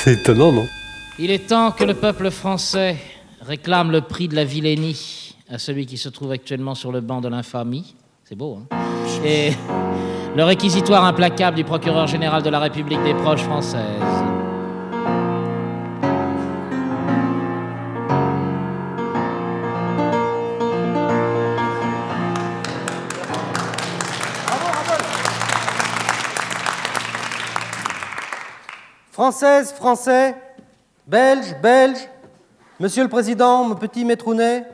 C'est étonnant, non? Il est temps que le peuple français réclame le prix de la vilainie à celui qui se trouve actuellement sur le banc de l'infamie. C'est beau, hein? Et le réquisitoire implacable du procureur général de la République des proches françaises. Françaises, Français, Belges, Belges, Monsieur le Président, mon petit Métrounet,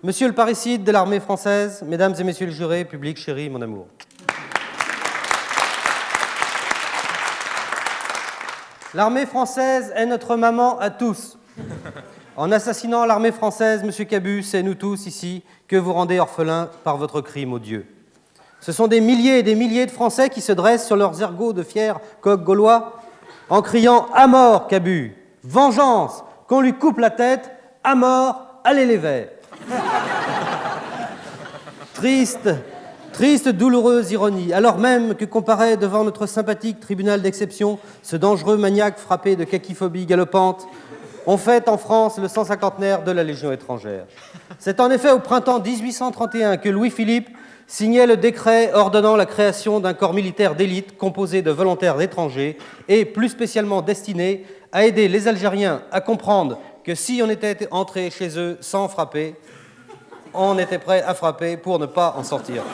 Monsieur le parricide de l'armée française, Mesdames et Messieurs les jurés, public chéri, mon amour. L'armée française est notre maman à tous. En assassinant l'armée française, Monsieur Cabu, c'est nous tous ici que vous rendez orphelins par votre crime odieux. Ce sont des milliers et des milliers de Français qui se dressent sur leurs ergots de fiers coqs gaulois en criant « À mort, Cabu ! Vengeance ! Qu'on lui coupe la tête ! À mort ! Allez les verts !» Triste, douloureuse ironie, alors même que comparaît devant notre sympathique tribunal d'exception ce dangereux maniaque frappé de caquiphobie galopante, on fête en France le 150e de la Légion étrangère. C'est en effet au printemps 1831 que Louis-Philippe signait le décret ordonnant la création d'un corps militaire d'élite composé de volontaires étrangers et plus spécialement destiné à aider les Algériens à comprendre que si on était entré chez eux sans frapper, on était prêt à frapper pour ne pas en sortir.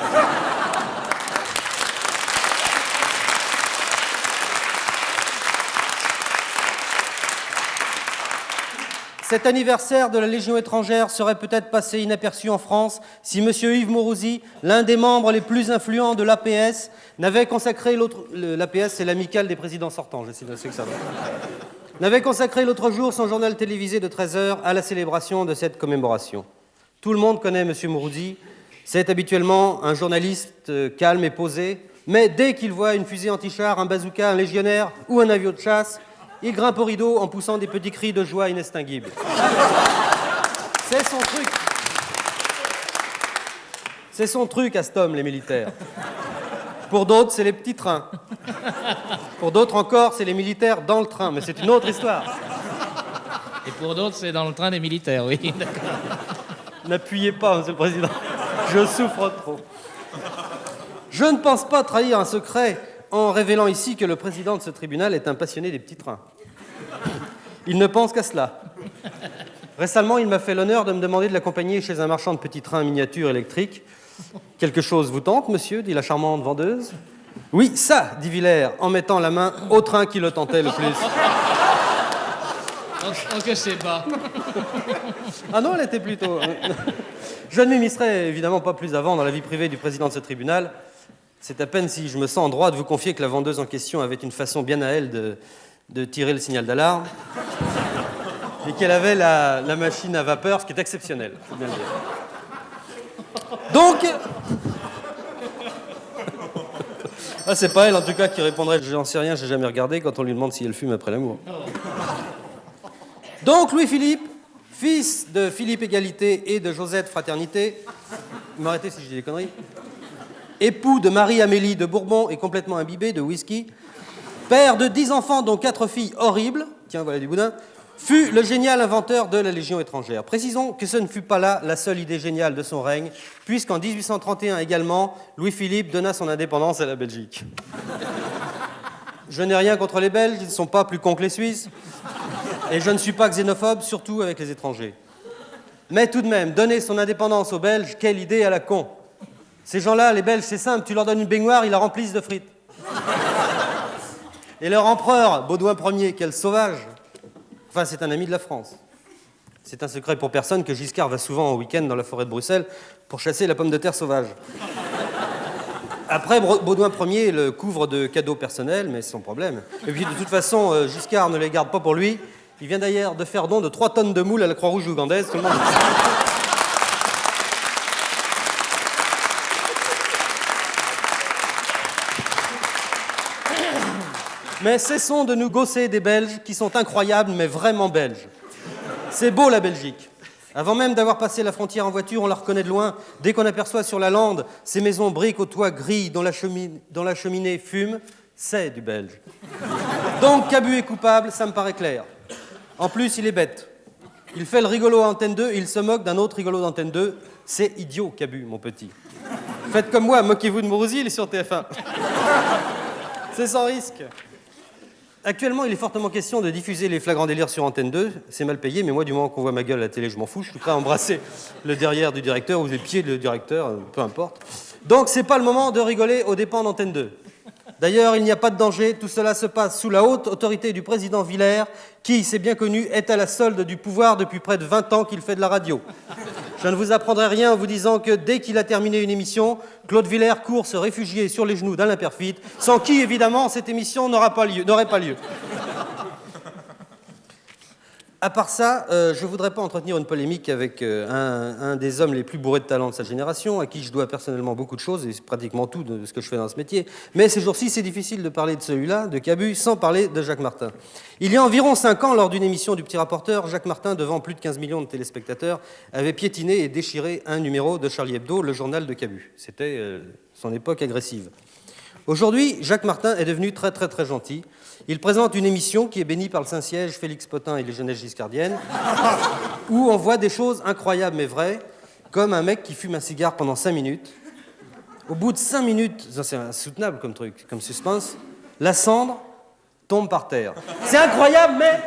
Cet anniversaire de la Légion étrangère serait peut-être passé inaperçu en France si M. Yves Mourouzi, l'un des membres les plus influents de l'APS, n'avait consacré l'APS, c'est l'amicale des présidents sortants, je sais que ça va. N'avait consacré l'autre jour son journal télévisé de 13h à la célébration de cette commémoration. Tout le monde connaît M. Mourouzi, c'est habituellement un journaliste calme et posé, mais dès qu'il voit une fusée anti-char, un bazooka, un légionnaire ou un avion de chasse, il grimpe au rideau en poussant des petits cris de joie inextinguibles. C'est son truc. C'est son truc à cet homme, les militaires. Pour d'autres, c'est les petits trains. Pour d'autres encore, c'est les militaires dans le train, mais c'est une autre histoire. Et pour d'autres, c'est dans le train des militaires, oui. D'accord. N'appuyez pas, Monsieur le Président. Je souffre trop. Je ne pense pas trahir un secret en révélant ici que le président de ce tribunal est un passionné des petits trains. Il ne pense qu'à cela. Récemment, il m'a fait l'honneur de me demander de l'accompagner chez un marchand de petits trains miniatures électriques. « Quelque chose vous tente, monsieur ?» dit la charmante vendeuse. « Oui, ça !» dit Villers, en mettant la main au train qui le tentait le plus. Oh, que c'est bas. Ah non, elle était plutôt... Je ne m'immiscerai évidemment pas plus avant dans la vie privée du président de ce tribunal. C'est à peine si je me sens en droit de vous confier que la vendeuse en question avait une façon bien à elle de tirer le signal d'alarme et qu'elle avait la machine à vapeur, ce qui est exceptionnel, faut bien le dire. Donc... Ah, c'est pas elle en tout cas qui répondrait « J'en sais rien, j'ai jamais regardé » quand on lui demande si elle fume après l'amour. Donc Louis-Philippe, fils de Philippe Égalité et de Josette Fraternité, vous m'arrêtez si je dis des conneries, époux de Marie-Amélie de Bourbon et complètement imbibé de whisky, père de 10 enfants dont 4 filles horribles, tiens voilà du boudin, fut le génial inventeur de la Légion étrangère. Précisons que ce ne fut pas là la seule idée géniale de son règne, puisqu'en 1831 également, Louis-Philippe donna son indépendance à la Belgique. Je n'ai rien contre les Belges, ils ne sont pas plus cons que les Suisses, et je ne suis pas xénophobe, surtout avec les étrangers. Mais tout de même, donner son indépendance aux Belges, quelle idée à la con. Ces gens-là, les Belges, c'est simple, tu leur donnes une baignoire, ils la remplissent de frites. Et leur empereur, Baudouin Ier, quel sauvage. Enfin, c'est un ami de la France. C'est un secret pour personne que Giscard va souvent en week-end dans la forêt de Bruxelles pour chasser la pomme de terre sauvage. Après, Baudouin Ier le couvre de cadeaux personnels, mais c'est son problème. Et puis, de toute façon, Giscard ne les garde pas pour lui. Il vient d'ailleurs de faire don de 3 tonnes de moules à la Croix-Rouge ougandaise. Tout le monde... Mais cessons de nous gausser des Belges qui sont incroyables, mais vraiment belges. C'est beau la Belgique. Avant même d'avoir passé la frontière en voiture, on la reconnaît de loin. Dès qu'on aperçoit sur la lande ces maisons briques aux toits gris dont la cheminée fume, C'est du belge. Donc Cabu est coupable, ça me paraît clair. En plus, il est bête. Il fait le rigolo à Antenne 2 et il se moque d'un autre rigolo d'Antenne 2. C'est idiot, Cabu, mon petit. Faites comme moi, moquez-vous de Mourouzi, il est sur TF1. C'est sans risque. Actuellement, il est fortement question de diffuser les flagrants délires sur Antenne 2. C'est mal payé, mais moi, du moment qu'on voit ma gueule à la télé, je m'en fous. Je suis prêt à embrasser le derrière du directeur ou les pieds du directeur, peu importe. Donc, c'est pas le moment de rigoler aux dépens d'Antenne 2. D'ailleurs, il n'y a pas de danger. Tout cela se passe sous la haute autorité du président Villers, qui, c'est bien connu, est à la solde du pouvoir depuis près de 20 ans qu'il fait de la radio. Je ne vous apprendrai rien en vous disant que dès qu'il a terminé une émission, Claude Villers court se réfugier sur les genoux d'Alain Perfit, sans qui, évidemment, cette émission n'aurait pas lieu. À part ça, je ne voudrais pas entretenir une polémique avec un des hommes les plus bourrés de talent de sa génération, à qui je dois personnellement beaucoup de choses, et c'est pratiquement tout de ce que je fais dans ce métier. Mais ces jours-ci, c'est difficile de parler de celui-là, de Cabu, sans parler de Jacques Martin. Il y a environ 5 ans, lors d'une émission du Petit Rapporteur, Jacques Martin, devant plus de 15 millions de téléspectateurs, avait piétiné et déchiré un numéro de Charlie Hebdo, le journal de Cabu. C'était son époque agressive. Aujourd'hui, Jacques Martin est devenu très très très gentil. Il présente une émission qui est bénie par le Saint-Siège, Félix Potin et les jeunesses giscardiennes, où on voit des choses incroyables mais vraies, comme un mec qui fume un cigare pendant 5 minutes. Au bout de 5 minutes, ça c'est insoutenable comme truc, comme suspense, la cendre tombe par terre. C'est incroyable, mais...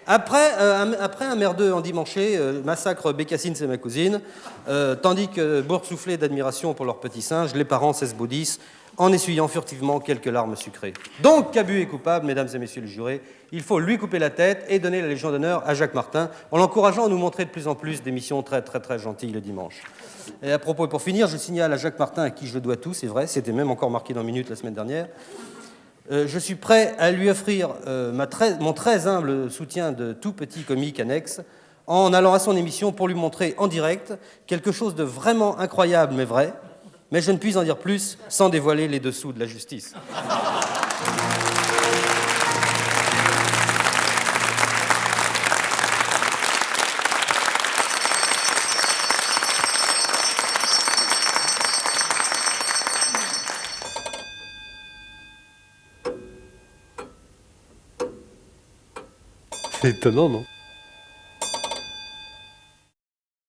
Après un merdeux endimanché, massacre Bécassine, c'est ma cousine, tandis que boursouflé d'admiration pour leur petit singe, les parents s'esbaudissent en essuyant furtivement quelques larmes sucrées. Donc Cabu est coupable, mesdames et messieurs les jurés. Il faut lui couper la tête et donner la Légion d'honneur à Jacques Martin, en l'encourageant à nous montrer de plus en plus d'émissions très très très gentilles le dimanche. Et à propos, et pour finir, je signale à Jacques Martin, à qui je dois tout, c'est vrai, c'était même encore marqué dans Minute la semaine dernière. Je suis prêt à lui offrir mon très humble soutien de tout petit comique annexe en allant à son émission pour lui montrer en direct quelque chose de vraiment incroyable mais vrai, mais je ne puis en dire plus sans dévoiler les dessous de la justice. C'est étonnant, non ?